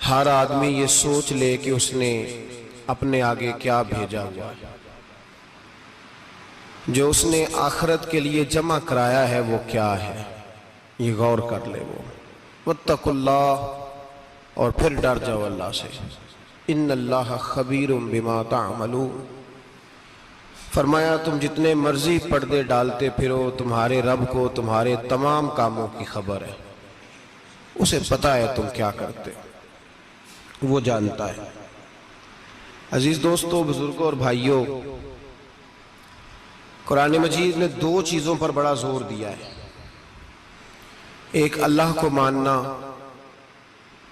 ہر آدمی یہ سوچ لے کہ اس نے اپنے آگے کیا بھیجا ہوا ہے، جو اس نے آخرت کے لیے جمع کرایا ہے وہ کیا ہے، یہ غور کر لے وہ۔ واتقوا اللہ، اور پھر ڈر جاؤ اللہ سے۔ ان اللہ خبیر بما تعملون، فرمایا تم جتنے مرضی پردے ڈالتے پھرو، تمہارے رب کو تمہارے تمام کاموں کی خبر ہے، اسے پتا ہے تم کیا کرتے، وہ جانتا ہے۔ عزیز دوستو، بزرگوں اور بھائیوں، قرآن مجید نے دو چیزوں پر بڑا زور دیا ہے، ایک اللہ کو ماننا،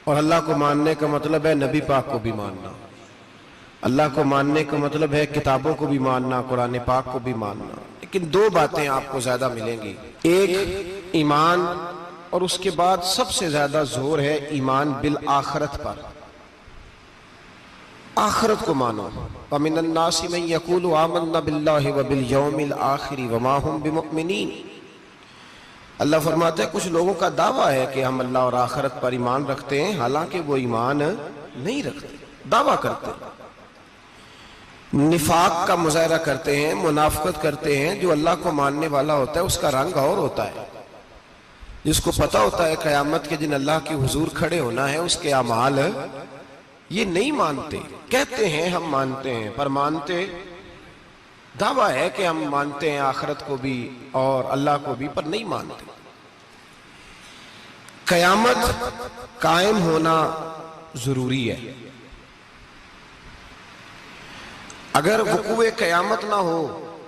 اور اللہ کو ماننے کا مطلب ہے نبی پاک کو بھی ماننا۔ اللہ کو ماننے کا مطلب ہے کتابوں کو بھی ماننا، قرآن پاک کو بھی ماننا۔ لیکن دو باتیں آپ کو زیادہ ملیں گی، ایک ایمان، اور اس کے بعد سب سے زیادہ زور ہے ایمان بالآخرت پر، آخرت کو مانو۔ وَمِنَ النَّاسِ مَن يَقُولُ آمَنَّا بِاللَّهِ وَبِالْيَوْمِ الْآخِرِ وَمَا هُمْ بِمُؤْمِنِينَ۔ اللہ فرماتا ہے کچھ لوگوں کا دعویٰ ہے کہ ہم اللہ اور آخرت پر ایمان رکھتے ہیں، حالانکہ وہ ایمان نہیں رکھتے، دعویٰ کرتے ہیں، نفاق کا مظاہرہ کرتے ہیں، منافقت کرتے ہیں۔ جو اللہ کو ماننے والا ہوتا ہے اس کا رنگ اور ہوتا ہے، جس کو پتا ہوتا ہے قیامت کے دن اللہ کے حضور کھڑے ہونا ہے، اس کے اعمال یہ نہیں مانتے، کہتے ہیں ہم مانتے ہیں، پر مانتے، دعویٰ ہے کہ ہم مانتے ہیں آخرت کو بھی اور اللہ کو بھی، پر نہیں مانتے۔ قیامت قائم ہونا ضروری ہے، اگر وقوع قیامت نہ ہو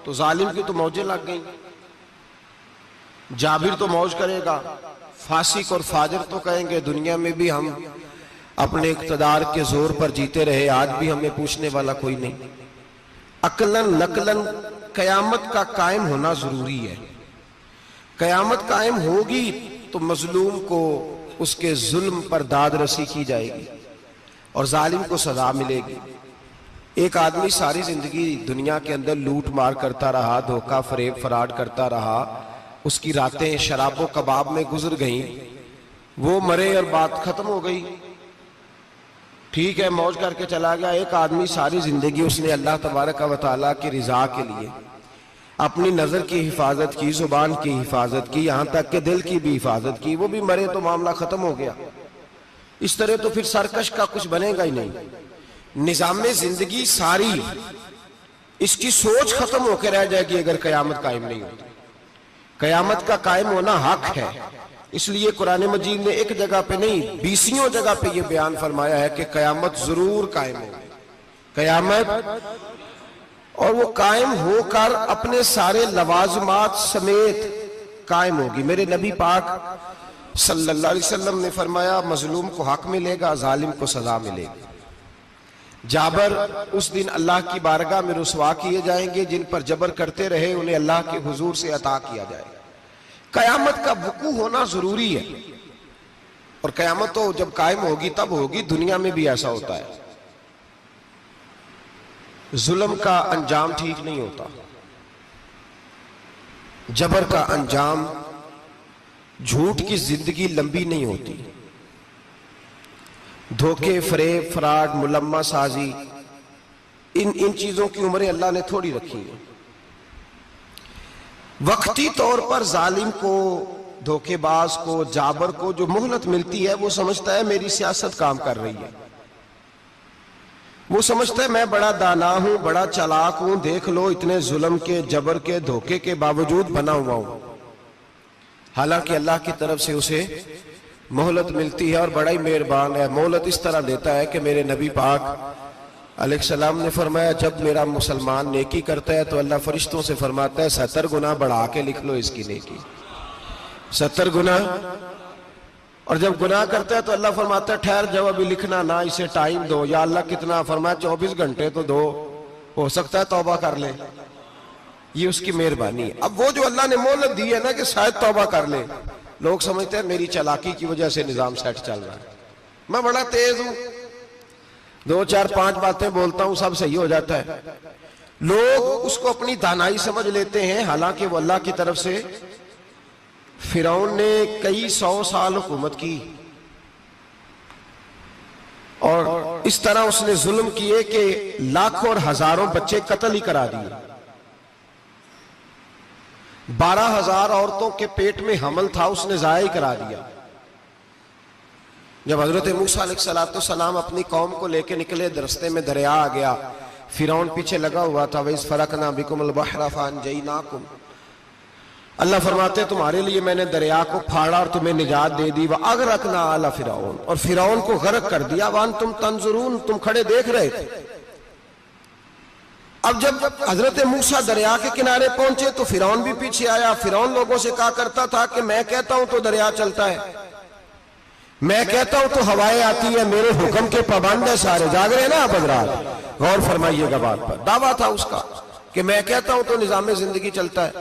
تو ظالم کی تو موجیں لگ گئیں، جابر تو موج کرے گا، فاسق اور فاجر تو کہیں گے دنیا میں بھی ہم اپنے اقتدار کے زور پر جیتے رہے، آج بھی ہمیں پوچھنے والا کوئی نہیں۔ عقلاً نقلاً قیامت کا قائم ہونا ضروری ہے۔ قیامت قائم ہوگی تو مظلوم کو اس کے ظلم پر داد رسی کی جائے گی اور ظالم کو سزا ملے گی۔ ایک آدمی ساری زندگی دنیا کے اندر لوٹ مار کرتا رہا، دھوکہ فریب فراڈ کرتا رہا، اس کی راتیں شراب و کباب میں گزر گئیں، وہ مرے اور بات ختم ہو گئی، ٹھیک ہے موج کر کے چلا گیا۔ ایک آدمی ساری زندگی اس نے اللہ تبارک و تعالیٰ کی رضا کے لیے اپنی نظر کی حفاظت کی، زبان کی حفاظت کی، یہاں تک کہ دل کی بھی حفاظت کی، وہ بھی مرے تو معاملہ ختم ہو گیا۔ اس طرح تو پھر سرکش کا کچھ بنے گا ہی نہیں۔ نظام زندگی ساری اس کی سوچ ختم ہو کے رہ جائے گی اگر قیامت قائم نہیں ہوتی۔ قیامت کا قائم ہونا حق ہے، اس لیے قرآن مجید نے ایک جگہ پہ نہیں 20 جگہ پہ یہ بیان فرمایا ہے کہ قیامت ضرور قائم ہوگی، قیامت، اور وہ قائم ہو کر اپنے سارے لوازمات سمیت قائم ہوگی۔ میرے نبی پاک صلی اللہ علیہ وسلم نے فرمایا مظلوم کو حق ملے گا، ظالم کو سزا ملے گی۔ جابر اس دن اللہ کی بارگاہ میں رسوا کیے جائیں گے، جن پر جبر کرتے رہے انہیں اللہ کے حضور سے عطا کیا جائے گا۔ قیامت کا وقوع ہونا ضروری ہے، اور قیامت تو جب قائم ہوگی تب ہوگی، دنیا میں بھی ایسا ہوتا ہے۔ ظلم کا انجام ٹھیک نہیں ہوتا، جبر کا انجام، جھوٹ کی زندگی لمبی نہیں ہوتی، دھوکے فریب فراڈ ملمہ سازی، ان چیزوں کی عمریں اللہ نے تھوڑی رکھی ہیں۔ وقتی طور پر ظالم کو، دھوکے باز کو، جابر کو جو مہلت ملتی ہے وہ سمجھتا ہے میری سیاست کام کر رہی ہے، وہ سمجھتا ہے میں بڑا دانا ہوں، بڑا چالاک ہوں، دیکھ لو اتنے ظلم کے، جبر کے، دھوکے کے باوجود بنا ہوا ہوں۔ حالانکہ اللہ کی طرف سے اسے مہلت ملتی ہے اور بڑا ہی مہربان ہے، مہلت اس طرح دیتا ہے کہ میرے نبی پاک علیہ السلام نے فرمایا جب میرا مسلمان نیکی کرتا ہے تو اللہ فرشتوں سے فرماتا ہے 70 گنا بڑھا کے لکھ لو اس کی نیکی، 70 گنا، اور جب گناہ کرتا ہے تو اللہ فرماتا ہے ٹھہر جاؤ ابھی لکھنا نہ، اسے ٹائم دو۔ یا اللہ کتنا؟ فرمایا 24 گھنٹے تو دو، ہو سکتا ہے توبہ کر لے، یہ اس کی مہربانی ہے۔ اب وہ جو اللہ نے مہلت دی ہے نا کہ شاید توبہ کر لے، لوگ سمجھتے ہیں میری چالاکی کی وجہ سے نظام سیٹ چل رہا ہے، میں بڑا تیز ہوں، 2 4 5 باتیں بولتا ہوں سب صحیح ہو جاتا ہے۔ لوگ اس کو اپنی دانائی سمجھ لیتے ہیں، حالانکہ وہ اللہ کی طرف سے۔ فرعون نے کئی 100 سال حکومت کی، اس طرح اس نے ظلم کیے کہ لاکھوں اور ہزاروں بچے قتل ہی کرا دیے. 12,000 عورتوں کے پیٹ میں حمل تھا اس نے ضائع کرا دیا. جب حضرت موسیٰ علیہ السلام اپنی قوم کو لے کے نکلے، رستے میں دریا آ گیا، فرعون پیچھے لگا ہوا تھا. وَإِذْ فَرَقْنَا بِكُمُ الْبَحْرَ فَأَنْجَيْنَاكُمْ، اللہ فرماتے تمہارے لیے میں نے دریا کو پھاڑا اور تمہیں نجات دے دی. وَأَغْرَقْنَا آلَ فِرْعَوْنَ، اور فرعون کو غرق کر دیا. وَأَنْتُمْ تَنْظُرُونَ، تم کھڑے دیکھ رہے تھے. اب جب حضرت موسیٰ دریا کے کنارے پہنچے تو فرعون بھی پیچھے آیا. فرعون لوگوں سے کہا کرتا تھا کہ میں کہتا ہوں تو دریا چلتا ہے، میں کہتا ہوں تو ہوائیں آتی ہیں، میرے حکم کے پابند ہے سارے. جاگ رہے ہیں نا آپ حضرات؟ غور فرمائیے گا بات پر. دعویٰ تھا اس کا کہ میں کہتا ہوں تو نظام زندگی چلتا ہے.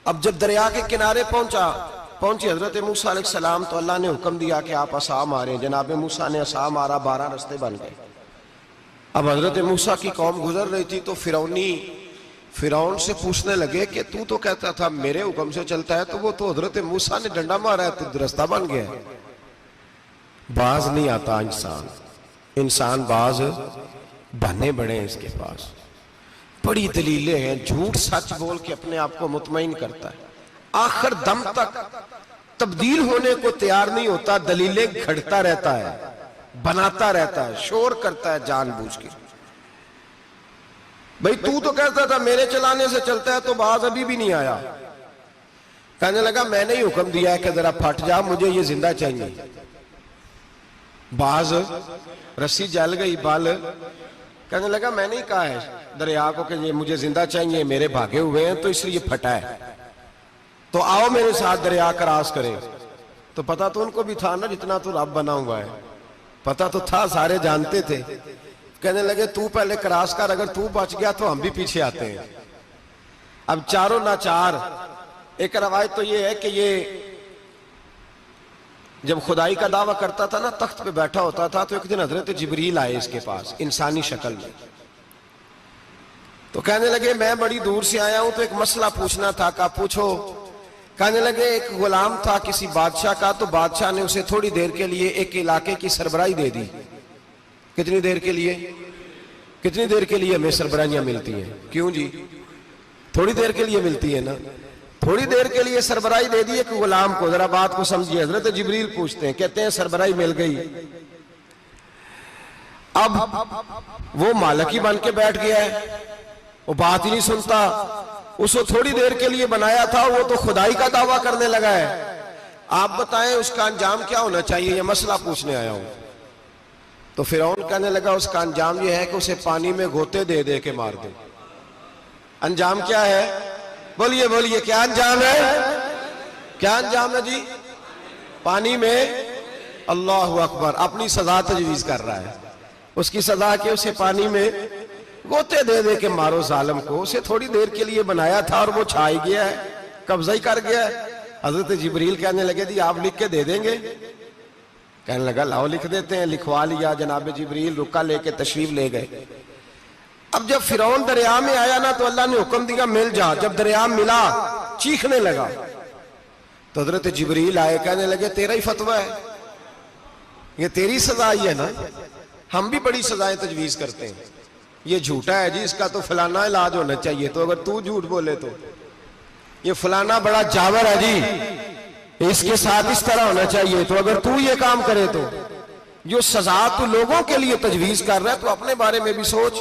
اب جب دریا کے کنارے پہنچی حضرت موسیٰ علیہ السلام تو اللہ نے حکم دیا کہ آپ عصا ماریں. جناب موسیٰ نے عصا مارا، 12 رستے بن گئے. اب حضرت موسیٰ کی قوم گزر رہی تھی تو فرعون سے پوچھنے لگے کہ تو کہتا تھا میرے حکم سے چلتا ہے، تو وہ تو حضرت موسیٰ نے ڈنڈا مارا ہے تو رستہ بن گیا ہے. باز نہیں آتا انسان باز بہنے بڑے ہیں اس کے پاس، بڑی دلیلیں ہیں. جھوٹ سچ بول کے اپنے آپ کو مطمئن کرتا ہے، آخر دم تک تبدیل ہونے کو تیار نہیں ہوتا. دلیلیں گھڑتا رہتا ہے، بناتا رہتا ہے، شور کرتا ہے جان بوجھ کے. بھئی تو کہتا تھا میرے چلانے سے چلتا ہے، تو باز ابھی بھی نہیں آیا. کہنے لگا میں نے ہی حکم دیا ہے کہ ذرا پھٹ جا، مجھے یہ زندہ چاہیے. باز رسی جل گئی بال، کہنے لگا میں نے ہی کہا ہے دریا کو کہ یہ مجھے زندہ چاہیے، میرے بھاگے ہوئے ہیں تو اس لیے پھٹا ہے، تو آؤ میرے ساتھ دریا کراس کریں. تو پتا تو ان کو بھی تھا نا جتنا تو رب بنا ہوا ہے، پتا تو تھا، سارے جانتے تھے. کہنے لگے تو پہلے کراس کر، اگر تو بچ گیا تو ہم بھی پیچھے آتے ہیں. اب چاروں ناچار. ایک روایت تو یہ ہے کہ یہ جب خدائی کا دعویٰ کرتا تھا نا، تخت پہ بیٹھا ہوتا تھا، تو ایک دن حضرت جبریل آئے اس کے پاس انسانی شکل میں. تو کہنے لگے میں بڑی دور سے آیا ہوں تو ایک مسئلہ پوچھنا تھا. کہا پوچھو. کہنے لگے ایک غلام تھا کسی بادشاہ کا، تو بادشاہ نے اسے تھوڑی دیر کے لیے ایک علاقے کی سربراہی دے دی. کتنی دیر کے لیے ہمیں سربراہیاں ملتی ہیں؟ کیوں جی؟ تھوڑی دیر کے لیے ملتی ہے نا. تھوڑی دیر کے لیے سربراہی دے دی ایک غلام کو. ذرا بات کو سمجھیے. حضرت جبریل پوچھتے ہیں، کہتے ہیں سربراہی مل گئی. اب وہ مالک ہی بن کے بیٹھ گیا ہے، وہ بات ہی نہیں سنتا. اس کو تھوڑی دیر کے لیے بنایا تھا، وہ تو خدائی کا دعویٰ کرنے لگا ہے. آپ بتائیں اس کا انجام کیا ہونا چاہیے؟ یہ مسئلہ پوچھنے آیا ہوں. تو فرعون کہنے لگا اس کا انجام یہ ہے کہ اسے پانی میں گوتے دے دے کے مار دے. انجام کیا ہے؟ بولیے کیا انجام ہے؟ کیا انجام ہے جی؟ پانی میں. اللہ اکبر. اپنی سزا تجویز کر رہا ہے. اس کی سزا کہ اسے پانی میں گوتے دے دے کے مارو ظالم کو. اسے تھوڑی دیر کے لیے بنایا تھا اور وہ چھائی گیا ہے، قبضہ ہی کر گیا ہے. حضرت جبریل کہنے لگے جی آپ لکھ کے دے دیں گے؟ کہنے لگا لاؤ لکھ دیتے ہیں. لکھوا لیا. جناب جبریل رکا لے کے تشریف لے گئے. اب جب فرعون دریا میں آیا نا تو اللہ نے حکم دیا مل جا. جب دریا ملا چیخنے لگا تو حضرت جبریل آئے. کہنے لگے تیرا ہی فتویٰ ہے، یہ تیری سزا ہی ہے نا. ہم بھی بڑی سزائیں تجویز کرتے ہیں. یہ جھوٹا ہے جی، اس کا تو فلانا علاج ہونا چاہیے. تو اگر تو جھوٹ بولے تو یہ فلانا بڑا جاور ہے جی، اس کے ساتھ اس طرح ہونا چاہیے. تو اگر تو یہ کام کرے تو جو سزا تو لوگوں کے لیے تجویز کر رہا ہے تو اپنے بارے میں بھی سوچ.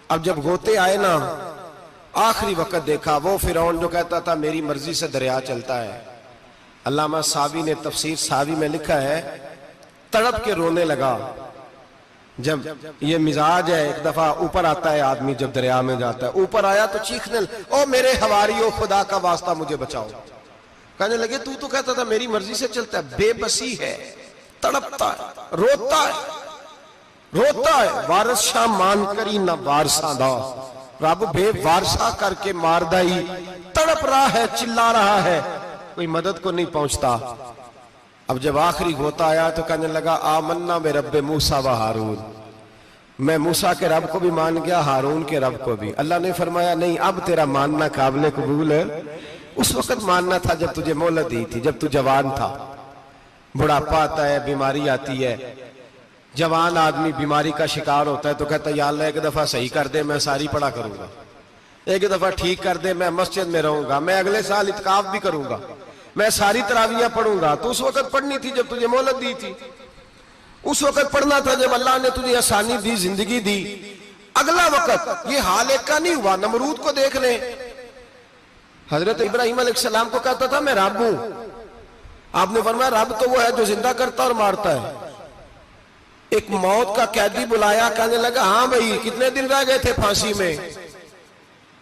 اب جب گوتے آئے نا، آخری وقت دیکھا وہ فرعون جو کہتا تھا میری مرضی سے دریا چلتا ہے. علامہ ساوی نے تفسیر ساوی میں لکھا ہے تڑپ کے رونے لگا. جب یہ مزاج ہے، ایک دفعہ اوپر آتا ہے آدمی جب دریا میں جاتا ہے، اوپر آیا تو چیخنے او میرے حواریو خدا کا واسطہ مجھے بچاؤ. کہنے لگے تو کہتا تھا میری مرضی سے چلتا ہے. بے بسی ہے، تڑپتا ہے، روتا ہے. وارث شاہ مان کری نہ وارثہ دا، رب بے وارثہ کر کے مار دائی. تڑپ رہا ہے، چلا رہا ہے، کوئی مدد کو نہیں پہنچتا. اب جب آخری ہوتا آیا تو کہنے لگا آمنا بے رب موسیٰ و ہارون. میں موسیٰ کے رب کو بھی مان گیا، ہارون کے رب کو بھی. اللہ نے فرمایا نہیں، اب تیرا ماننا قابل قبول ہے. اس وقت ماننا تھا جب تجھے مہلت دی تھی، جب تو جوان تھا. بڑھاپا آتا ہے، بیماری آتی ہے، جوان آدمی بیماری کا شکار ہوتا ہے تو کہتا ہے یا اللہ ایک دفعہ صحیح کر دے میں ساری پڑھا کروں گا، ایک دفعہ ٹھیک کر دے میں مسجد میں رہوں گا، میں اگلے سال اعتکاف بھی کروں گا، میں ساری تراویحیں پڑھوں گا۔ تو اس وقت پڑھنی تھی جب تجھے مہلت دی تھی، اس وقت پڑھنا تھا جب اللہ نے تجھے آسانی دی، زندگی دی۔ اگلا وقت یہ حال ایک کا نہیں ہوا۔ نمرود کو دیکھ لیں، حضرت ابراہیم علیہ السلام کو کہتا تھا میں رب ہوں، آپ نے فرمایا رب تو وہ ہے جو زندہ کرتا اور مارتا ہے۔ ایک موت کا قیدی بلایا، کہنے لگا ہاں بھائی کتنے دن رہ گئے تھے پھانسی میں؟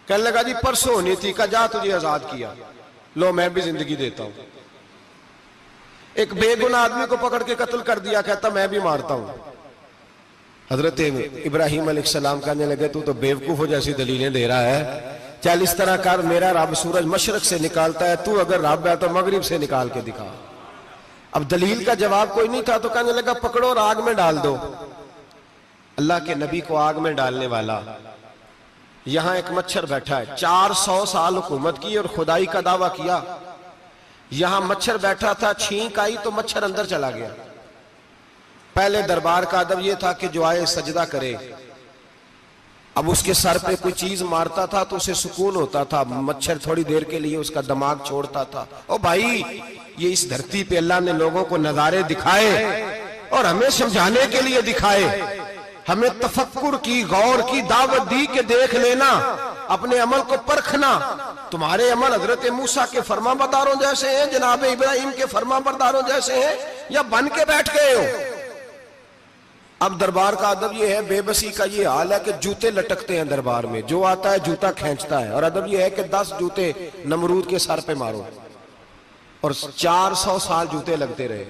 کہنے لگا جی پرسوں ہونی تھی، کہا جا تجھے آزاد کیا، لو میں بھی زندگی دیتا ہوں۔ ایک بے گناہ آدمی کو پکڑ کے قتل کر دیا، کہتا میں بھی مارتا ہوں۔ حضرت ابراہیم علیہ السلام کہنے لگے تو بیوقوفوں جیسی دلیلیں دے رہا ہے، چل اس طرح کر، میرا رب سورج مشرق سے نکالتا ہے، تو اگر رب ہے تو مغرب سے نکال کے دکھا۔ اب دلیل کا جواب کوئی نہیں تھا تو کہنے لگا پکڑو اور آگ میں ڈال دو۔ اللہ کے نبی کو آگ میں ڈالنے والا، یہاں ایک مچھر بیٹھا ہے، 400 سال حکومت کی اور خدائی کا دعویٰ کیا، یہاں مچھر بیٹھا تھا، چھینک آئی تو مچھر اندر چلا گیا۔ پہلے دربار کا ادب یہ تھا کہ جو آئے سجدہ کرے، اب اس کے سر پہ کوئی چیز مارتا تھا تو اسے سکون ہوتا تھا، مچھر تھوڑی دیر کے لیے اس کا دماغ چھوڑتا تھا۔ او بھائی یہ اس دھرتی پہ اللہ نے لوگوں کو نظارے دکھائے اور ہمیں سمجھانے کے لیے دکھائے، ہمیں تفکر کی، غور کی دعوت دی کہ دیکھ لینا، اپنے عمل کو پرکھنا۔ تمہارے عمل حضرت موسیٰ کے فرما برداروں جیسے ہیں، جناب ابراہیم کے فرما برداروں جیسے ہیں، یا بن کے بیٹھ گئے ہو؟ اب دربار کا ادب یہ ہے، بے بسی کا یہ حال ہے کہ جوتے لٹکتے ہیں دربار میں، جو آتا ہے جوتا کھینچتا ہے، اور ادب یہ ہے کہ 10 جوتے نمرود کے سر پہ مارو، اور 400 سال جوتے لگتے رہے۔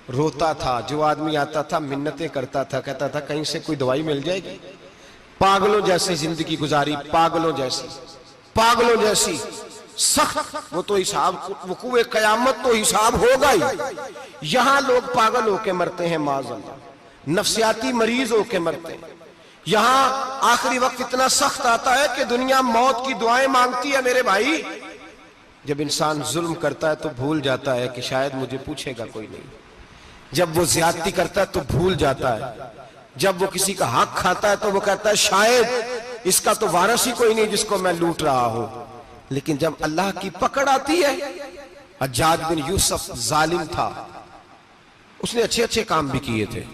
روتا تھا، جو آدمی آتا تھا منتیں کرتا تھا، کہتا تھا کہیں سے کوئی دوائی مل جائے گی۔ پاگلوں جیسی زندگی گزاری، پاگلوں جیسی سخت، وہ تو حساب وقوع قیامت تو حساب ہوگا ہی۔ یہاں لوگ پاگل ہو کے مرتے ہیں، معاذ اللہ، نفسیاتی مریض ہو کے مرتے ہیں۔ یہاں آخری وقت اتنا سخت آتا ہے کہ دنیا موت کی دعائیں مانگتی ہے۔ میرے بھائی جب انسان ظلم کرتا ہے تو بھول جاتا ہے کہ شاید مجھے پوچھے گا کوئی نہیں، جب وہ زیادتی کرتا ہے تو بھول جاتا ہے، جب وہ کسی کا حق کھاتا ہے تو وہ کہتا ہے شاید اس کا تو وارث ہی کوئی نہیں جس کو میں لوٹ رہا ہوں۔ لیکن جب اللہ کی پکڑ آتی ہے، حجاج بن یوسف ظالم تھا، اس نے اچھے کام بھی کیے تھے۔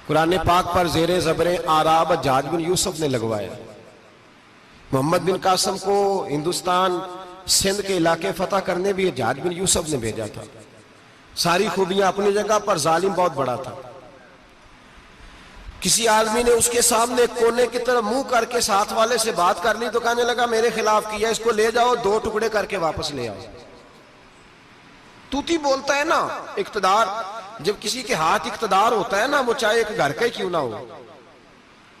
قرآن پاک پر زیر زبر آراب حجاج بن یوسف نے لگوایا۔ محمد بن قاسم کو ہندوستان سندھ کے علاقے فتح کرنے بھی حجاج بن یوسف نے بھیجا تھا۔ ساری خوبیاں اپنی جگہ پر، ظالم بہت بڑا تھا۔ کسی آدمی نے اس کے سامنے کونے کی طرف منہ کر کے ساتھ والے سے بات کر لی تو کہنے لگا میرے خلاف کیا، اس کو لے جاؤ، 2 ٹکڑے کر کے واپس لے آؤ۔ توتی بولتا ہے نا، اقتدار، جب کسی کے ہاتھ اقتدار ہوتا ہے نا، وہ چاہے ایک گھر کا ہی کیوں نہ ہو،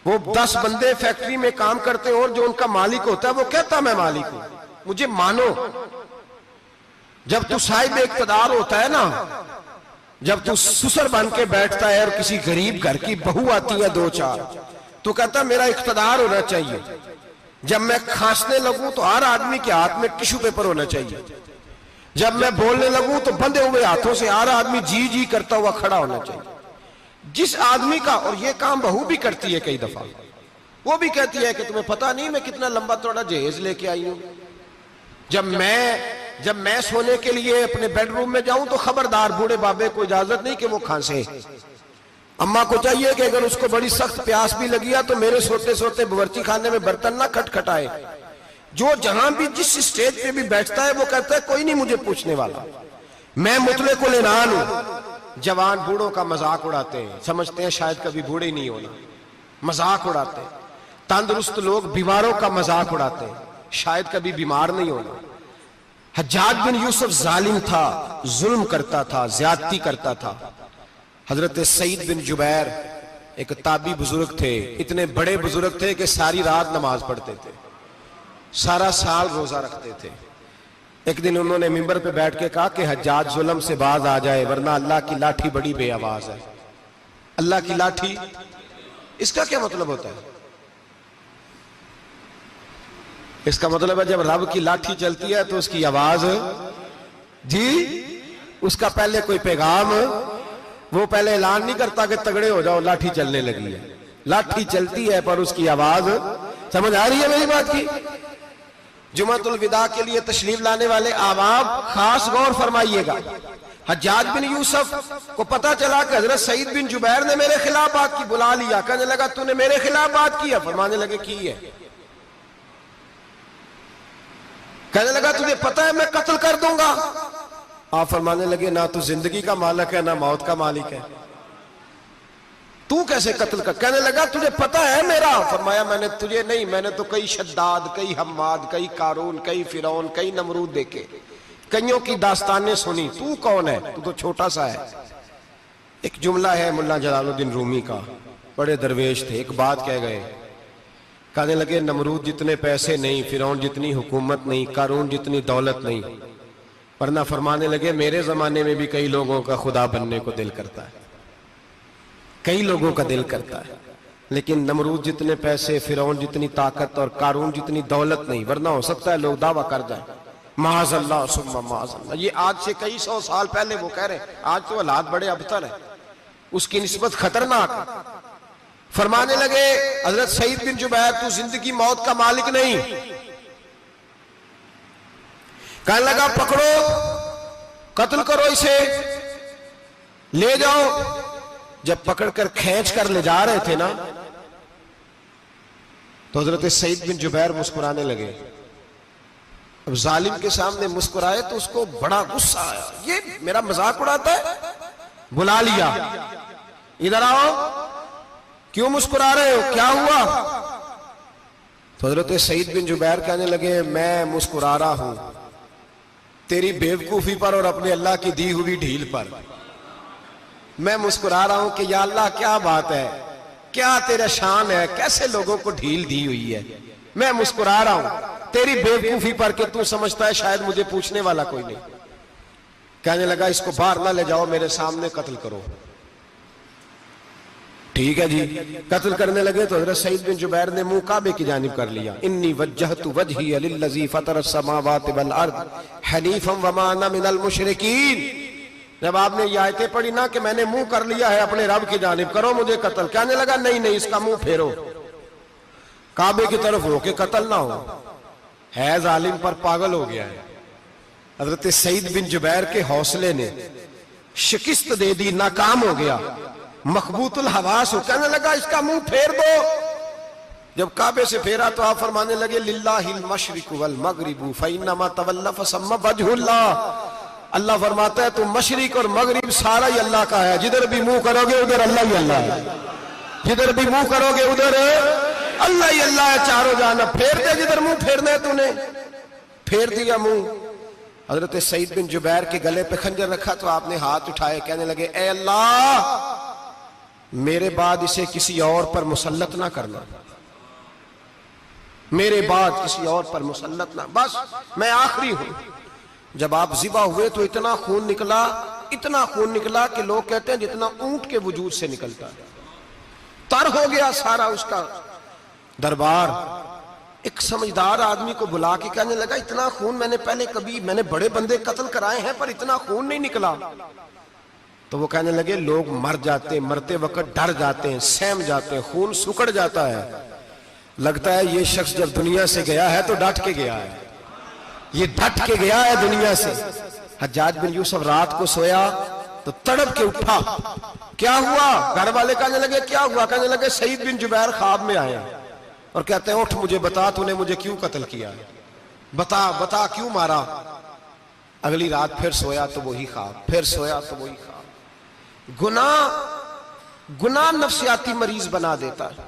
وہ 10 بندے فیکٹری میں کام کرتے ہیں اور جو ان کا مالک ہوتا ہے وہ کہتا میں مالک ہوں، مجھے مانو۔ جب تو صاحب اقتدار ہوتا ہے نا، جب تو سسر بن کے بیٹھتا ہے اور کسی غریب گھر کی بہو آتی ہے 2-4 تو کہتا میرا اقتدار ہونا چاہیے، جب میں کھانسنے لگوں تو ہر آدمی کے ہاتھ میں ٹشو پیپر ہونا چاہیے، جب میں بولنے لگوں تو بندھے ہوئے ہاتھوں سے ہر آدمی جی جی کرتا ہوا کھڑا ہونا چاہیے۔ جس آدمی کا، اور یہ کام بہو بھی کرتی ہے کئی دفعہ، وہ بھی کہتی ہے کہ تمہیں پتہ نہیں میں کتنا لمبا چوڑا جہیز لے کے آئی ہوں، جب میں سونے کے لیے اپنے بیڈ روم میں جاؤں تو خبردار بوڑھے بابے کو اجازت نہیں کہ وہ کھانسے۔ اماں کو چاہیے کہ اگر اس کو بڑی سخت پیاس بھی لگی ہے تو میرے سوتے سوتے باورچی خانے میں برتن نہ کھٹکھٹائے۔ جو جہاں بھی جس سٹیج پہ بھی بیٹھتا ہے وہ کہتا ہے کوئی نہیں مجھے پوچھنے والا، میں مطلق العنان ہوں۔ جوان بوڑھوں کا مذاق اڑاتے ہیں، سمجھتے ہیں شاید کبھی بوڑھے ہی نہیں ہونا، مذاق اڑاتے ہیں۔ تندرست لوگ بیماروں کا مذاق اڑاتے ہیں، شاید کبھی بیمار نہیں ہونا۔ حجاج بن یوسف ظالم تھا، ظلم کرتا تھا، زیادتی کرتا تھا۔ حضرت سعید بن جبیر ایک تابعی بزرگ تھے، اتنے بڑے بزرگ تھے کہ ساری رات نماز پڑھتے تھے، سارا سال روزہ رکھتے تھے۔ ایک دن انہوں نے منبر پہ بیٹھ کے کہا کہ حجاج ظلم سے باز آ جائے ورنہ اللہ کی لاٹھی بڑی بے آواز ہے۔ اللہ کی لاٹھی، اس کا کیا مطلب ہوتا ہے؟ اس کا مطلب ہے جب رب کی لاٹھی چلتی ہے تو اس کی آواز، جی اس کا پہلے کوئی پیغام وہ پہلے اعلان نہیں کرتا کہ تگڑے ہو جاؤ، لاٹھی چلنے لگی ہے. لاٹھی چلتی ہے پر اس کی آواز سمجھ آ رہی ہے میری بات کی؟ جمعۃ الوداع کے لیے تشریف لانے والے احباب خاص غور فرمائیے گا. حجاج بن یوسف کو پتا چلا کہ حضرت سعید بن جبیر نے میرے خلاف بات کی، بلا لیا. کہنے لگا تو نے میرے خلاف بات کی ہے؟ فرمانے لگے کی ہے. کہنے لگا تجھے پتا ہے میں قتل کر دوں گا؟ آپ فرمانے لگے نہ تو زندگی کا مالک ہے نہ موت کا مالک ہے، تو کیسے قتل کر؟ کہنے لگا تجھے پتا ہے میرا؟ فرمایا میں نے تجھے نہیں، میں نے تو کئی شداد، کئی حماد، کئی قارون، کئی فرعون، کئی نمرود دیکھے، کئیوں کی داستانیں سنی، تو کون ہے؟ تو چھوٹا سا ہے. ایک جملہ ہے ملا جلال الدین رومی کا، بڑے درویش تھے، ایک بات کہہ گئے. کہنے لگے نمرود جتنے پیسے نہیں، فرعون جتنی حکومت نہیں، قارون جتنی دولت نہیں، ورنہ فرمانے لگے میرے زمانے میں بھی کئی لوگوں کا خدا بننے کو دل کرتا ہے، کئی لوگوں کا دل کرتا ہے، لیکن نمرود جتنے پیسے، فرعون جتنی طاقت اور قارون جتنی دولت نہیں، ورنہ ہو سکتا ہے لوگ دعویٰ کر جائیں معاذ اللہ ثم معاذ اللہ. یہ آج سے کئی سو سال پہلے وہ کہہ رہے ہیں، آج تو حالات بڑے ابتر ہیں، اس کی نسبت خطرناک. فرمانے لگے حضرت سعید بن جبیر تو زندگی موت کا مالک نہیں. کہنے لگا پکڑو، قتل کرو اسے، لے جاؤ. جب پکڑ کر کھینچ کر لے جا رہے تھے نا تو حضرت سعید بن جبیر مسکرانے لگے. اب ظالم کے سامنے مسکرائے تو اس کو بڑا غصہ آیا، یہ میرا مذاق اڑاتا ہے. بلا لیا، ادھر آؤ، کیوں مسکرا رہے ہو، کیا ہوا؟ تو حضرت سعید بن جبیر کہنے لگے میں مسکرا رہا ہوں تیری بیوقوفی پر اور اپنے اللہ کی دی ہوئی ڈھیل پر. میں مسکرا رہا ہوں کہ یا اللہ کیا بات ہے، کیا تیرا شان ہے، کیسے لوگوں کو ڈھیل دی ہوئی ہے. میں مسکرا رہا ہوں تیری بیوقوفی پر کہ تو سمجھتا ہے شاید مجھے پوچھنے والا کوئی نہیں. کہنے لگا اس کو باہر نہ لے جاؤ، میرے سامنے قتل کرو. ٹھیک ہے جی. قتل کرنے لگے تو حضرت سعید بن جبیر نے منہ کعبے کی جانب کر لیا. انی وجہت وجہی للذی فطر السماوات والارض حنیفا وما انا من المشرکین. جب آپ نے یہ آیتیں پڑھی نا کہ میں نے منہ کر لیا ہے اپنے رب کی جانب، کرو مجھے قتل. کہنے لگا نہیں نہیں، اس کا منہ پھیرو، کعبے کی طرف ہو کے قتل نہ ہو. ہے ظالم پر پاگل ہو گیا ہے. حضرت سعید بن جبیر کے حوصلے نے شکست دے دی، ناکام ہو گیا، مخبوط الحواس ہو. کہنے لگا اس کا منہ پھیر دو. جب کعبے سے پھیرا تو آپ فرمانے لگے للہ المشرق والمغرب فإنما تولى فثم وجه اللہ. اللہ فرماتا ہے تو مشرق اور مغرب سارا ہی اللہ کا ہے، جدھر بھی منہ کرو گے ادھر اللہ ہی اللہ ہے، جدھر بھی منہ کرو گے ادھر اللہ ہی اللہ ہے چاروں جانب. پھیر دے جدھر منہ پھیرنا ہے تو نے. پھیر دیا منہ. حضرت سعید بن جبیر کے گلے پہ خنجر رکھا تو آپ نے ہاتھ اٹھائے، کہنے لگے اے اللہ میرے بعد اسے کسی اور پر مسلط نہ کرنا، میرے بعد کسی اور پر مسلط نہ، بس میں آخری ہوں. جب آپ ذبح ہوئے تو اتنا خون نکلا کہ لوگ کہتے ہیں جتنا اونٹ کے وجود سے نکلتا ہے. تر ہو گیا سارا اس کا دربار. ایک سمجھدار آدمی کو بلا کے کہنے لگا اتنا خون میں نے بڑے بندے قتل کرائے ہیں پر اتنا خون نہیں نکلا. تو وہ کہنے لگے لوگ مر جاتے ہیں، مرتے وقت ڈر جاتے ہیں، سہم جاتے ہیں، خون سکڑ جاتا ہے. لگتا ہے یہ شخص جب دنیا سے گیا ہے تو ڈٹ کے گیا ہے، یہ ڈٹ کے گیا ہے دنیا سے. حجاج بن یوسف رات کو سویا تو تڑپ کے اٹھا. کیا ہوا؟ گھر والے کہنے لگے کیا ہوا؟ کہنے لگے سعید بن جبیر خواب میں آیا اور کہتے ہیں اٹھ مجھے بتا تو نے مجھے کیوں قتل کیا، بتا کیوں مارا. اگلی رات پھر سویا تو وہی خواب، پھر سویا تو وہی خواب. گناہ نفسیاتی مریض بنا دیتا ہے،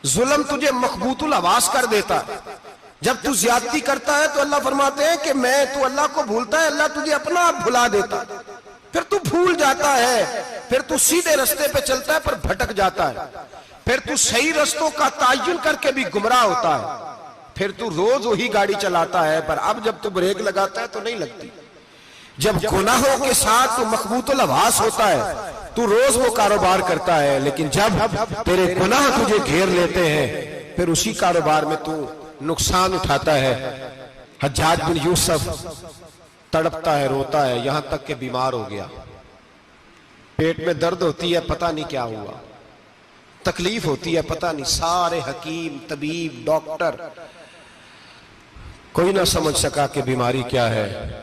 ظلم تجھے مخبوط الحواس کر دیتا ہے. جب تو زیادتی کرتا ہے تو اللہ فرماتے ہیں کہ تو اللہ کو بھولتا ہے، اللہ تجھے اپنا آپ بھلا دیتا ہے. پھر تو بھول جاتا ہے، پھر تو سیدھے رستے پہ چلتا ہے پر بھٹک جاتا ہے، پھر تو صحیح رستوں کا تعین کر کے بھی گمراہ ہوتا ہے، پھر تو روز وہی گاڑی چلاتا ہے پر اب جب تو بریک لگاتا ہے تو نہیں لگتی. جب گناہوں کے ساتھ تو مخبوط الحواس ہوتا ہے تو روز وہ کاروبار کرتا ہے، لیکن جب تیرے گناہ تجھے گھیر لیتے ہیں پھر اسی کاروبار میں تو نقصان اٹھاتا ہے. حجاج بن یوسف تڑپتا ہے، روتا ہے، یہاں تک کہ بیمار ہو گیا. پیٹ میں درد ہوتی ہے پتہ نہیں کیا ہوا، تکلیف ہوتی ہے پتہ نہیں، سارے حکیم طبیب ڈاکٹر کوئی نہ سمجھ سکا کہ بیماری کیا ہے۔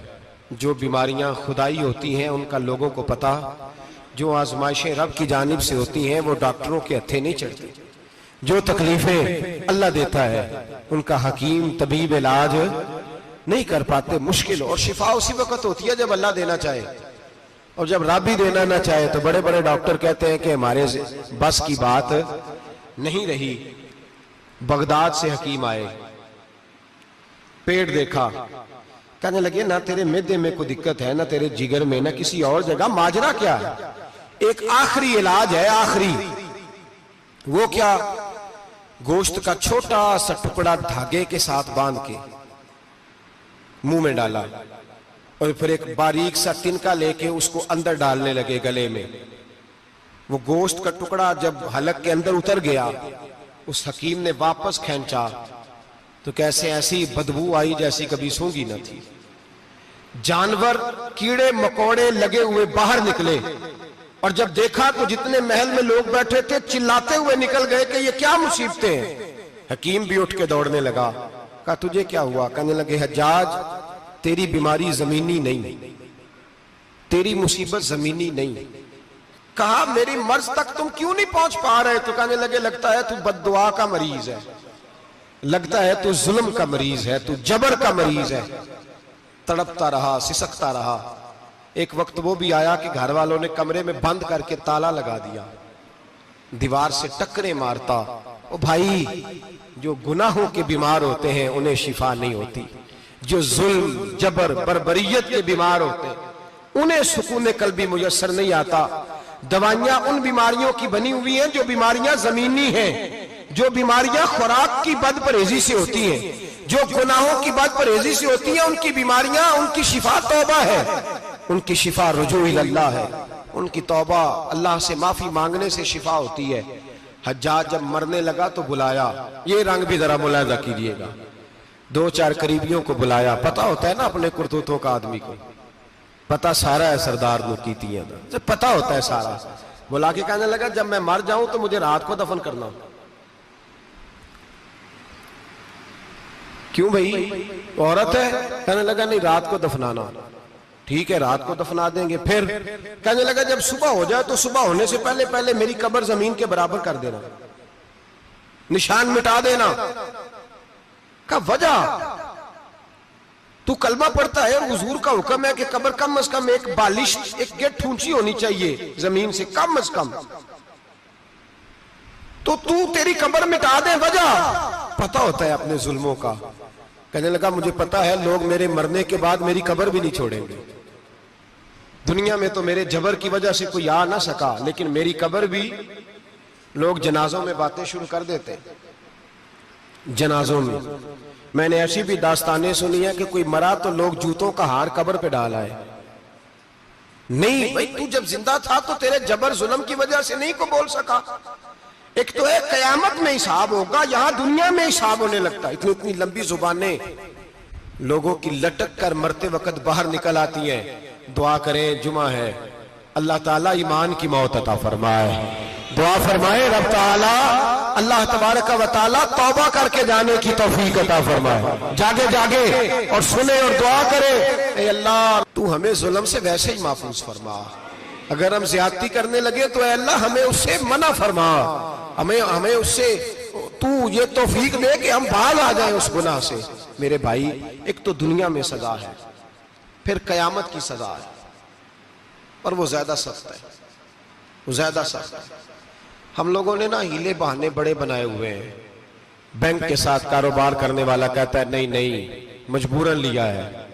جو بیماریاں خدائی ہوتی ہیں ان کا لوگوں کو پتا، جو آزمائشیں رب کی جانب سے ہوتی ہیں وہ ڈاکٹروں کے ہتھے نہیں چڑھتی، جو تکلیفیں اللہ دیتا ہے ان کا حکیم طبیب علاج نہیں کر پاتے، مشکل، اور شفا اسی وقت ہوتی ہے جب اللہ دینا چاہے، اور جب رب بھی دینا نہ چاہے تو بڑے بڑے ڈاکٹر کہتے ہیں کہ ہمارے بس کی بات نہیں رہی۔ بغداد سے حکیم آئے، پیٹ دیکھا، کہنے لگے نہ تیرے معدے میں کوئی دقت ہے، نہ تیرے جگر میں، نہ کسی اور جگہ، ماجرا کیا ہے؟ ایک آخری علاج ہے، آخری، وہ کیا؟ گوشت کا چھوٹا سا ٹکڑا دھاگے کے ساتھ باندھ کے منہ میں ڈالا، اور پھر ایک باریک سا تنکا لے کے اس کو اندر ڈالنے لگے گلے میں۔ وہ گوشت کا ٹکڑا جب حلق کے اندر اتر گیا، اس حکیم نے واپس کھینچا تو کیسے ایسی بدبو آئی جیسی کبھی سونگی نہ تھی۔ جانور کیڑے مکوڑے لگے ہوئے باہر نکلے، اور جب دیکھا تو جتنے محل میں لوگ بیٹھے تھے چلاتے ہوئے نکل گئے کہ یہ کیا مصیبتیں ہیں۔ حکیم بھی اٹھ کے دوڑنے لگا، کہا تجھے کیا ہوا؟ کہنے لگے حجاج تیری بیماری زمینی نہیں، تیری مصیبت زمینی نہیں۔ کہا میری مرض تک تم کیوں نہیں پہنچ پا رہے؟ تو کہنے لگے لگتا ہے تو بد دعا کا مریض ہے، لگتا ہے تو ظلم کا مریض ہے، تو جبر کا مریض ہے۔ تڑپتا رہا، سسکتا رہا۔ ایک وقت وہ بھی آیا کہ گھر والوں نے کمرے میں بند کر کے تالا لگا دیا، دیوار سے ٹکرے مارتا۔ او بھائی، جو گناہوں کے بیمار ہوتے ہیں انہیں شفا نہیں ہوتی، جو ظلم جبر بربریت کے بیمار ہوتے ہیں انہیں سکون قلبی میسر نہیں آتا۔ دوائیاں ان بیماریوں کی بنی ہوئی ہیں جو بیماریاں زمینی ہیں، جو بیماریاں خوراک کی بد پرہیزی سے ہوتی ہیں، جو گناہوں کی بد پرہیزی سے ہوتی ہیں، ان کی بیماریاں، ان کی شفا توبہ ہے، ان کی شفا رجوع اللہ ہے، ان کی توبہ اللہ سے معافی مانگنے سے شفا ہوتی ہے۔ حجاج جب مرنے لگا تو بلایا، یہ رنگ بھی ذرا ملاحظہ کیجئے گا، دو چار قریبیوں کو بلایا، پتہ ہوتا ہے نا اپنے کرتوتوں کا آدمی کو، پتہ سارا ہے سردار نو کیتیاں دا، پتہ ہوتا ہے سارا۔ بلا کے کہنے لگا جب میں مر جاؤں تو مجھے رات کو دفن کرنا۔ کیوں بھئی عورت ہے؟ کہنے لگا نہیں رات کو دفنانا۔ ٹھیک ہے رات کو دفنا دیں گے۔ پھر کہنے لگا جب صبح ہو جائے تو صبح ہونے سے پہلے پہلے میری قبر زمین کے برابر کر دینا، نشان مٹا دینا۔ کہا وجہ؟ تو کلمہ پڑھتا ہے، حضور کا حکم ہے کہ قبر کم از کم ایک بالش، ایک گیٹ اونچی ہونی چاہیے زمین سے کم از کم، تو تیری قبر مٹا دے، وجہ؟ پتہ ہوتا ہے اپنے ظلموں کا۔ کہنے لگا مجھے پتہ ہے لوگ میرے مرنے کے بعد میری قبر بھی نہیں چھوڑیں گے، دنیا میں تو میرے جبر کی وجہ سے کوئی آ نہ سکا، لیکن میری قبر بھی لوگ جنازوں میں باتیں شروع کر دیتے ہیں۔ جنازوں میں نے ایسی بھی داستانیں سنی ہیں کہ کوئی مرا تو لوگ جوتوں کا ہار قبر پہ ڈال آئے۔ نہیں بھائی، تو جب زندہ تھا تو تیرے جبر ظلم کی وجہ سے نہیں کو بول سکا۔ ایک تو ہے قیامت میں حساب ہوگا، یہاں دنیا میں حساب ہونے لگتا ہے۔ اتنی لمبی زبانیں لوگوں کی لٹک کر مرتے وقت باہر نکل آتی ہیں۔ دعا کریں، جمعہ ہے، اللہ تعالیٰ ایمان کی موت عطا فرمائے۔ دعا فرمائے رب تعالیٰ اللہ تبارک و تعالیٰ توبہ کر کے جانے کی توفیق عطا فرمائے۔ جاگے جاگے اور سنے اور دعا کرے، اے اللہ تو ہمیں ظلم سے ویسے ہی محفوظ فرما، اگر ہم زیادتی کرنے لگے تو اے اللہ ہمیں اس سے منع فرما، ہمیں اس سے تو یہ توفیق دے کہ ہم باز آ جائیں اس گناہ سے۔ میرے بھائی، ایک تو دنیا میں سزا ہے، پھر قیامت کی سزا ہے، اور وہ زیادہ سخت ہے، وہ زیادہ سخت ہے۔ ہم لوگوں نے نا ہیلے بہانے بڑے بنائے ہوئے ہیں۔ بینک کے ساتھ کاروبار کرنے والا کہتا ہے نہیں نہیں مجبوراً لیا ہے،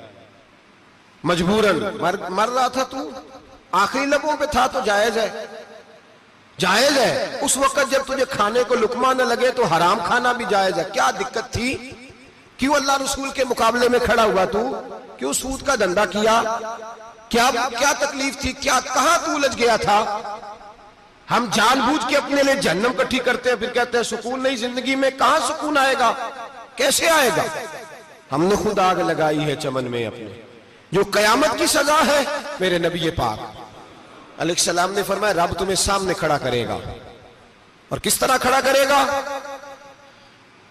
مجبوراً مر رہا تھا تو آخری لبوں پہ تھا تو جائز ہے، جائز ہے۔ اس وقت جب تجھے کھانے کو لقمہ نہ لگے تو حرام کھانا بھی جائز ہے۔ کیا دقت تھی؟ کیوں اللہ رسول کے مقابلے میں کھڑا ہوا تو؟ کیوں سود کا دھندا کیا؟ کیا تکلیف تھی؟ کہاں تو الجھ گیا تھا؟ ہم جان بوجھ کے اپنے لیے جہنم کٹھی کرتے ہیں، پھر کہتے ہیں سکون نہیں زندگی میں۔ کہاں سکون آئے گا؟ کیسے آئے گا؟ ہم نے خود آگ لگائی ہے چمن میں اپنے۔ جو قیامت کی سزا ہے میرے نبی پاک علیہ السلام نے فرمایا رب تمہیں سامنے کھڑا کرے گا. اور کس طرح کھڑا کرے گا؟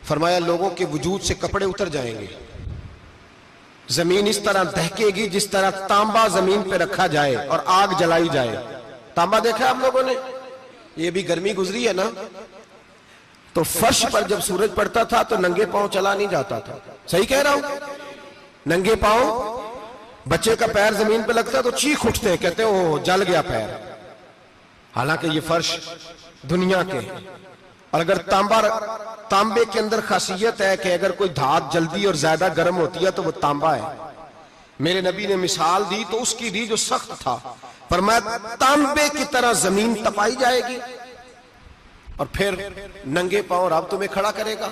فرمایا لوگوں کے وجود سے کپڑے اتر جائیں گے, زمین اس طرح دہکے گی جس طرح تانبا زمین پہ رکھا جائے اور آگ جلائی جائے. تانبا دیکھا آپ لوگوں نے؟ یہ بھی گرمی گزری ہے نا, تو فرش پر جب سورج پڑتا تھا تو ننگے پاؤں چلا نہیں جاتا تھا. صحیح کہہ رہا ہوں؟ ننگے پاؤں, بچے کا پیر زمین پہ لگتا تو چیخ اٹھتے ہیں, کہتے ہیں اوہ جل گیا پیر. حالانکہ یہ فرش دنیا کے, اور اگر تانبے کے اندر خاصیت ہے کہ اگر کوئی دھات جلدی اور زیادہ گرم ہوتی ہے تو وہ تانبا ہے. میرے نبی نے مثال دی تو اس کی دی جو سخت تھا, فرمایا تانبے کی طرح زمین تپائی جائے گی اور پھر ننگے پاؤں رب تمہیں کھڑا کرے گا.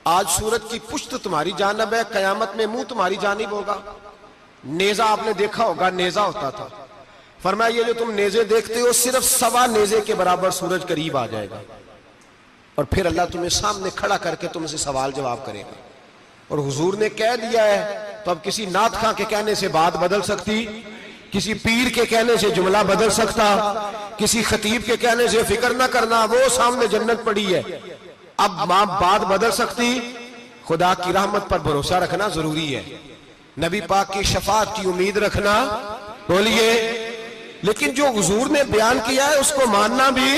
آج سورج کی پشت تمہاری جانب ہے, قیامت میں منہ تمہاری جانب ہوگا. نیزہ آپ نے دیکھا ہوگا, نیزہ ہوتا تھا. فرمایا یہ جو تم نیزے دیکھتے ہو صرف 1.25 نیزے کے برابر سورج قریب آ جائے گا, اور پھر اللہ تمہیں سامنے کھڑا کر کے تم سے سوال جواب کرے گا. اور حضور نے کہہ دیا ہے تو اب کسی نعت خواں کے کہنے سے بات بدل سکتی, کسی پیر کے کہنے سے جملہ بدل سکتا, کسی خطیب کے کہنے سے فکر نہ کرنا وہ سامنے جنت پڑی ہے, اب بات بدل سکتی؟ خدا کی رحمت پر بھروسہ رکھنا ضروری ہے, نبی پاک کی شفاعت کی امید رکھنا, بولیے. لیکن جو حضور نے بیان کیا ہے اس کو ماننا بھی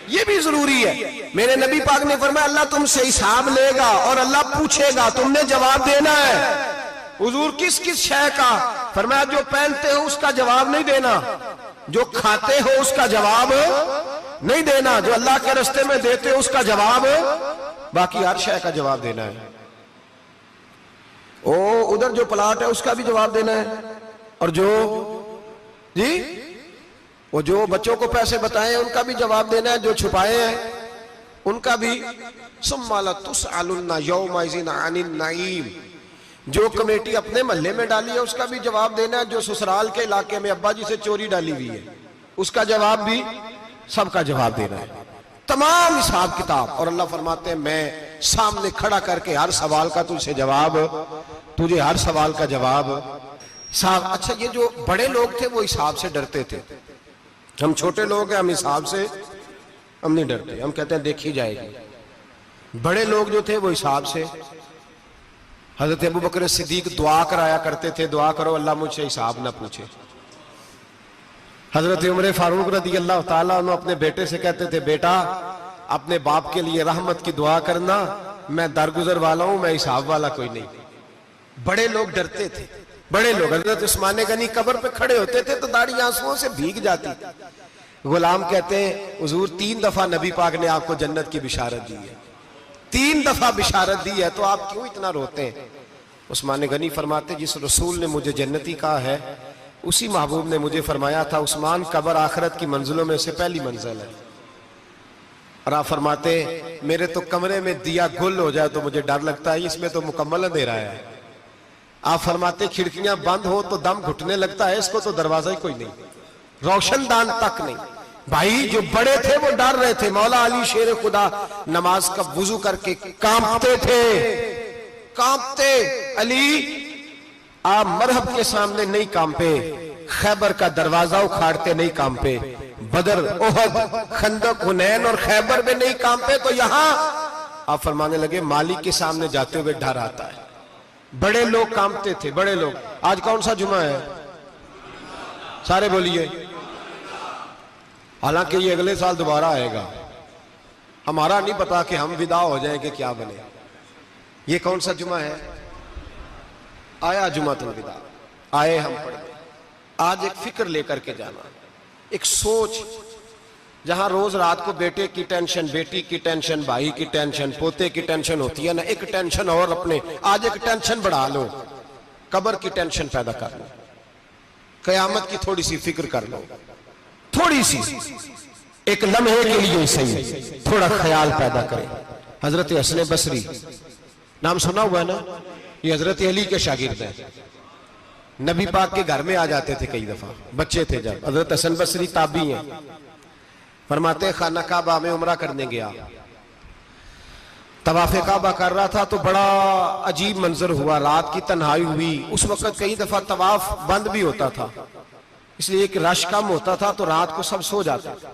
یہ بھی ضروری ہے. میرے نبی پاک نے فرمایا اللہ تم سے حساب لے گا اور اللہ پوچھے گا, تم نے جواب دینا ہے. حضور کس کس شے کا؟ فرمایا جو پہنتے ہو اس کا جواب نہیں دینا, جو کھاتے ہو اس کا جواب نہیں دینا, جو اللہ کے راستے میں دیتے ہو اس کا جواب, باقی ہر شے کا جواب دینا ہے. ادھر جو پلاٹ ہے اس کا بھی جواب دینا ہے, اور جی وہ جو بچوں کو پیسے بتائے ان کا بھی جواب دینا ہے, جو چھپائے ہیں ان کا بھی. ثم لتسألن یومئذ عن النعیم, جو کمیٹی اپنے محلے میں ڈالی ہے اس کا بھی جواب دینا ہے, جو سسرال کے علاقے میں ابا جی سے چوری ڈالی ہوئی ہے اس کا جواب بھی, سب کا جواب دینا ہے, تمام حساب کتاب. اور اللہ فرماتے ہیں میں سامنے کھڑا کر کے ہر سوال کا تجھ سے جواب, تجھے ہر سوال کا جواب. اچھا یہ جو بڑے لوگ تھے وہ حساب سے ڈرتے تھے, ہم چھوٹے لوگ ہیں ہم حساب سے ہم نہیں ڈرتے, ہم کہتے ہیں دیکھی جائے گی. بڑے لوگ جو تھے وہ حساب سے, حضرت ابو بکر صدیق دعا کرایا کرتے تھے, دعا کرو اللہ مجھ سے حساب نہ پوچھے. حضرت عمر فاروق رضی اللہ تعالیٰ عنہ اپنے بیٹے سے کہتے تھے بیٹا اپنے باپ کے لیے رحمت کی دعا کرنا, میں درگزر والا ہوں, میں حساب والا کوئی نہیں. بڑے لوگ ڈرتے تھے, بڑے لوگ. حضرت عثمان غنی قبر پہ کھڑے ہوتے تھے تو داڑھی آنسوؤں سے بھیگ جاتی. غلام کہتے ہیں حضور 3 دفعہ نبی پاک نے آپ کو جنت کی بشارت دی ہے, 3 دفعہ بشارت دی ہے, تو آپ کیوں اتنا روتے ہیں؟ عثمان غنی فرماتے جس رسول نے مجھے جنتی کہا ہے اسی محبوب نے مجھے فرمایا تھا عثمان قبر آخرت کی منزلوں میں سے پہلی منزل ہے. اور آپ فرماتے میرے تو کمرے میں دیا گل ہو جائے تو مجھے ڈر لگتا ہے, اس میں تو مکمل اندھیرا ہے. آپ فرماتے کھڑکیاں بند ہو تو دم گھٹنے لگتا ہے, اس کو تو دروازہ ہی کوئی نہیں, روشن دان تک نہیں. بھائی جو بڑے تھے وہ ڈر رہے تھے. مولا علی شیر خدا نماز کا وضو کر کے کانپتے تھے, کانپتے. علی آپ مرحب کے سامنے نہیں کانپے, خیبر کا دروازہ اکھاڑتے نہیں کانپے, بدر احد خندق حنین اور خیبر میں نہیں کانپے, تو یہاں آپ فرمانے لگے مالک کے سامنے جاتے ہوئے ڈر آتا ہے. بڑے لوگ کانپتے تھے, بڑے لوگ. آج کون سا جمعہ ہے؟ سارے بولیے. حالانکہ یہ اگلے سال دوبارہ آئے گا, ہمارا نہیں پتا کہ ہم ودا ہو جائیں کہ کیا بنے. یہ کون سا جمعہ ہے؟ آیا جمعۃ الوداع, آئے ہم پڑھ گئے. آج ایک فکر لے کر کے جانا, ایک سوچ, جہاں روز رات کو بیٹے کی ٹینشن, بیٹی کی ٹینشن, بھائی کی ٹینشن, پوتے کی ٹینشن ہوتی ہے نا, ایک ٹینشن اور اپنے آج ایک ٹینشن بڑھا لو, قبر کی ٹینشن پیدا کر لو, قیامت کی تھوڑی سی فکر کر لو, تھوڑی سی, ایک لمحے کے لیے صحیح تھوڑا خیال پیدا کرے. حضرت حسن بصری نام سنا ہوا ہے نا, یہ حضرت علی کے شاگرد ہیں, نبی پاک کے گھر میں آ جاتے تھے کئی دفعہ, بچے تھے جب. حضرت حسن بصری تابعی ہیں, فرماتے خانہ کعبہ میں عمرہ کرنے گیا, طواف کعبہ کر رہا تھا تو بڑا عجیب منظر ہوا, رات کی تنہائی ہوئی. اس وقت کئی دفعہ طواف بند بھی ہوتا تھا, اس لیے ایک رش کم ہوتا تھا تو رات کو سب سو جاتے تھے.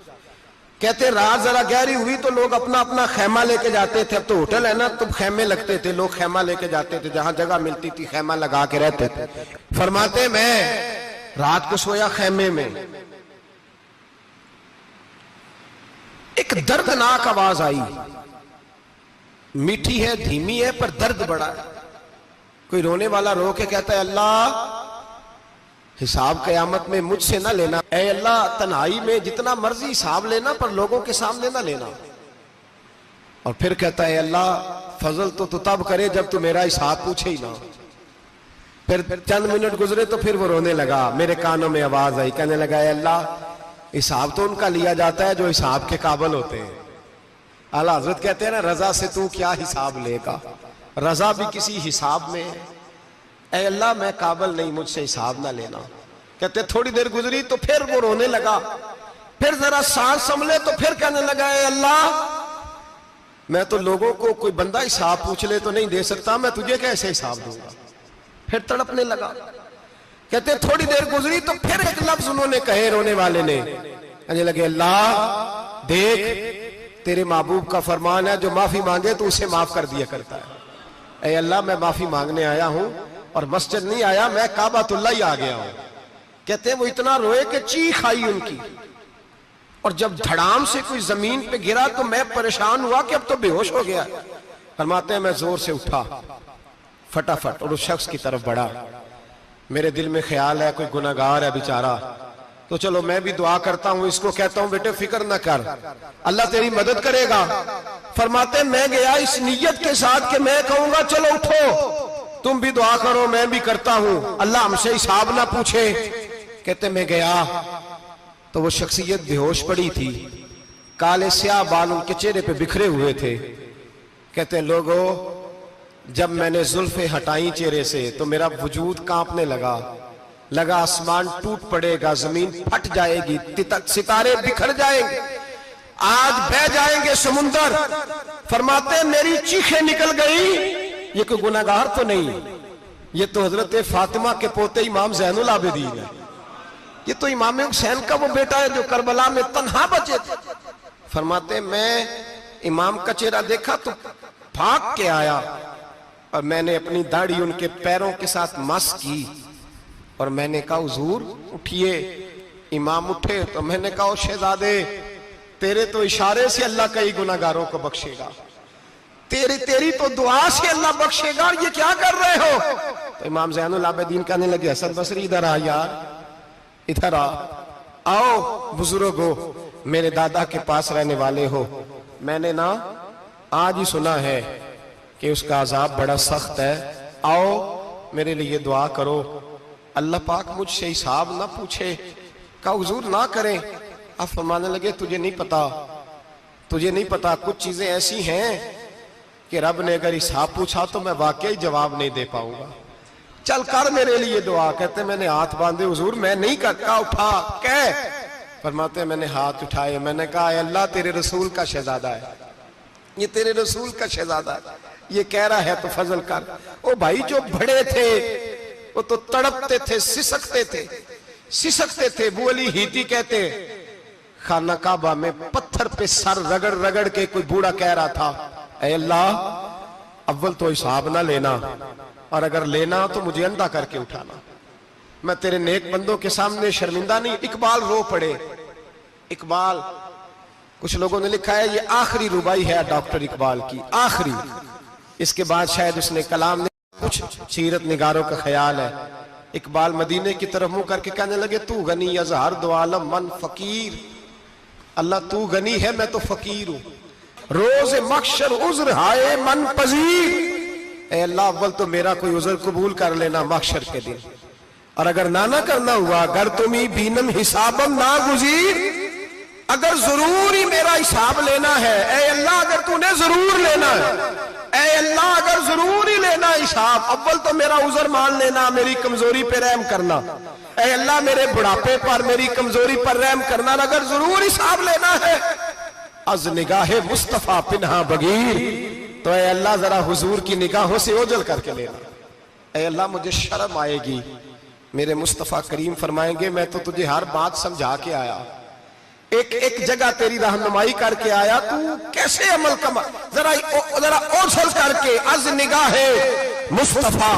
کہتے رات ذرا گہری ہوئی تو لوگ اپنا اپنا خیمہ لے کے جاتے تھے. اب تو ہوٹل ہے نا تو خیمے لگتے تھے, لوگ خیمہ لے کے جاتے تھے, جہاں جگہ ملتی تھی خیمہ لگا کے رہتے تھے. فرماتے میں رات کو سویا خیمے میں, ایک دردناک آواز آئی, میٹھی ہے دھیمی ہے پر درد بڑا ہے. کوئی رونے والا رو کے کہتا ہے اللہ حساب قیامت میں مجھ سے نہ لینا, اے اللہ تنہائی میں جتنا مرضی حساب لینا پر لوگوں کے سامنے نہ لینا. اور پھر کہتا ہے اللہ فضل تو تب کرے جب تو میرا حساب پوچھے ہی نہ. پھر چند منٹ گزرے تو پھر وہ رونے لگا, میرے کانوں میں آواز آئی, کہنے لگا اے اللہ حساب تو ان کا لیا جاتا ہے جو حساب کے قابل ہوتے ہیں. اعلیٰ حضرت کہتے ہیں نا رضا سے تو کیا حساب لے گا, رضا بھی کسی حساب میں ہے. اے اللہ میں قابل نہیں, مجھ سے حساب نہ لینا. کہتے تھوڑی دیر گزری تو پھر وہ رونے لگا, پھر ذرا سانس سنبھلے تو پھر کہنے لگا اے اللہ میں تو لوگوں کو کوئی بندہ حساب پوچھ لے تو نہیں دے سکتا, میں تجھے کیسے حساب دوں گا. پھر تڑپنے لگا. کہتے تھوڑی دیر گزری تو پھر ایک لفظ انہوں نے کہے رونے والے نے, کہنے لگے اللہ دیکھ تیرے محبوب کا فرمان ہے جو معافی مانگے تو اسے معاف کر دیا کرتا ہے. اے اللہ میں معافی مانگنے آیا ہوں اور مسجد نہیں آیا, میں کعبۃ اللہ ہی آ گیا ہوں. کہتے ہیں وہ اتنا روئے کہ چیخ آئی ان کی, اور جب دھڑام سے کوئی زمین پہ گرا تو میں پریشان ہوا کہ اب تو بے ہوش ہو گیا. فرماتے ہیں میں زور سے اٹھا فٹافٹ اور اس شخص کی طرف بڑھا. میرے دل میں خیال ہے کوئی گناہگار ہے بیچارہ, تو چلو میں بھی دعا کرتا ہوں, اس کو کہتا ہوں بیٹے فکر نہ کر اللہ تیری مدد کرے گا. فرماتے ہیں میں گیا اس نیت کے ساتھ کہ میں کہوں گا چلو اٹھو تم بھی دعا کرو میں بھی کرتا ہوں, اللہ ہم سے حساب نہ پوچھے. کہتے میں گیا تو وہ شخصیت بے ہوش پڑی تھی, کالے سیاہ بال ان کے چہرے پہ بکھرے ہوئے تھے. کہتے ہیں لوگوں جب میں نے زلفیں ہٹائیں چہرے سے تو میرا وجود کانپنے لگا آسمان ٹوٹ پڑے گا, زمین پھٹ جائے گی, ستارے بکھر جائیں گے, آج بہہ جائیں گے سمندر. فرماتے ہیں میری چیخیں نکل گئی. یہ کوئی گناہگار تو نہیں, یہ تو حضرت فاطمہ کے پوتے امام زین العابدین ہے, یہ تو امام حسین کا وہ بیٹا ہے جو کربلا میں تنہا بچے تھے. فرماتے ہیں میں امام کا چہرہ دیکھا تو بھاگ کے آیا اور میں نے اپنی داڑھی ان کے پیروں کے ساتھ مس کی اور میں نے کہا حضور اٹھئے. امام اٹھے تو میں نے کہا شہزادے تیرے تو اشارے سے اللہ کئی گناہگاروں کو بخشے گا, تیری تو دعا سے اللہ بخشے گا, یہ کیا کر رہے ہو. تو امام زین العابدین کہنے لگے حسن بصری ادھر آ یار, ادھر آؤ بزرگو, میرے دادا کے پاس رہنے والے ہو, میں نے نا آج ہی سنا ہے کہ اس کا عذاب بڑا سخت ہے, آؤ میرے لیے دعا کرو, اللہ پاک مجھ سے حساب نہ پوچھے. کہا حضور نہ کریں. اب فرمانے لگے تجھے نہیں پتا کچھ چیزیں ایسی ہیں کہ رب نے اگر حساب پوچھا تو میں واقعی جواب نہیں دے پاؤں گا, چل کر میرے لیے دعا. کہتے میں نے ہاتھ باندھے حضور میں نہیں کرتا, اٹھا کہہ. فرماتے ہیں میں نے ہاتھ اٹھائے, میں نے کہا اے اللہ تیرے رسول کا شہزادہ ہے, یہ تیرے رسول کا شہزادہ ہے, یہ کہہ رہا ہے تو فضل کر. او بھائی جو بڑے تھے وہ تو تڑپتے تھے, سسکتے تھے. ابو علی ہیتی کہتے خانہ کعبہ میں پتھر پہ سر رگڑ رگڑ کے کوئی بوڑھا کہہ رہا تھا اے اللہ اول تو حساب نہ لینا, اور اگر لینا تو مجھے اندھا کر کے اٹھانا, میں تیرے نیک بندوں کے سامنے شرمندہ نہیں. اقبال رو پڑے. اقبال کچھ لوگوں نے لکھا ہے یہ آخری ربائی ہے ڈاکٹر اقبال کی, آخری. اس کے بعد شاید اس نے کلام نے کچھ سیرت نگاروں کا خیال ہے. اقبال مدینے کی طرف منہ کر کے کہنے لگے تو غنی از ہر دو عالم من فقیر, اللہ تو غنی ہے میں تو فقیر ہوں. روز محشر عذر ہائے من پذیر, اے اللہ اول تو میرا کوئی عذر قبول کر لینا محشر کے دن, اور اگر نہ کرنا ہوا اگر تمہیں بینم حسابم نہ گزیر, اگر ضرور ہی میرا حساب لینا ہے, اے اللہ اگر تو نے ضرور لینا ہے, اے اللہ اگر ضرور ہی لینا حساب, اول تو میرا عذر مان لینا, میری کمزوری پہ رحم کرنا, اے اللہ میرے بڑھاپے پر میری کمزوری پر رحم کرنا, اگر ضرور حساب لینا ہے از نگاہ مصطفیٰ پنہا بغیر, تو اے اللہ ذرا حضور کی نگاہوں سے اوجل کر کے لینا. اے اللہ مجھے شرم آئے گی میرے مصطفیٰ کریم فرمائیں گے میں تو تجھے ہر بات سمجھا کے آیا، ایک ایک جگہ تیری رہنمائی کر کے آیا، تو کیسے عمل کما، ذرا اوچھل کر کے از نگاہ مصطفیٰ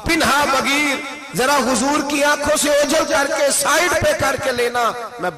پنہا بغیر، ذرا حضور کی آنکھوں سے اوجھل کر کے سائیڈ پہ کر کے لینا، میں